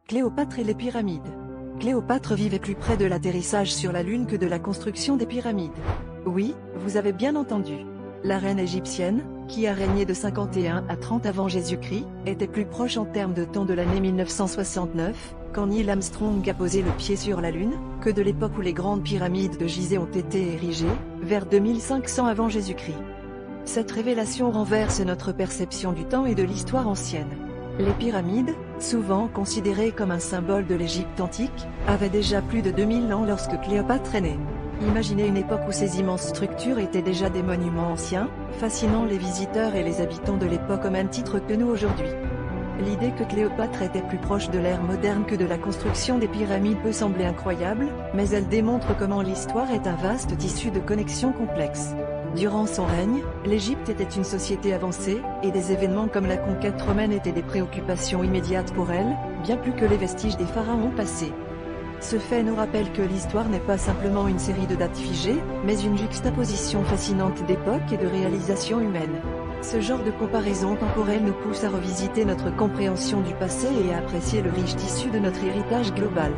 Cléopâtre et les pyramides. Cléopâtre vivait plus près de l'atterrissage sur la Lune que de la construction des pyramides. Oui, vous avez bien entendu. La reine égyptienne, qui a régné de 51 à 30 avant Jésus-Christ, était plus proche en termes de temps de l'année 1969, quand Neil Armstrong a posé le pied sur la Lune, que de l'époque où les grandes pyramides de Gizeh ont été érigées, vers 2500 avant Jésus-Christ. Cette révélation renverse notre perception du temps et de l'histoire ancienne. Les pyramides, souvent considérées comme un symbole de l'Égypte antique, avaient déjà plus de 2000 ans lorsque Cléopâtre est née. Imaginez une époque où ces immenses structures étaient déjà des monuments anciens, fascinant les visiteurs et les habitants de l'époque au même titre que nous aujourd'hui. L'idée que Cléopâtre était plus proche de l'ère moderne que de la construction des pyramides peut sembler incroyable, mais elle démontre comment l'histoire est un vaste tissu de connexions complexes. Durant son règne, l'Égypte était une société avancée, et des événements comme la conquête romaine étaient des préoccupations immédiates pour elle, bien plus que les vestiges des pharaons passés. Ce fait nous rappelle que l'histoire n'est pas simplement une série de dates figées, mais une juxtaposition fascinante d'époques et de réalisations humaines. Ce genre de comparaison temporelle nous pousse à revisiter notre compréhension du passé et à apprécier le riche tissu de notre héritage global.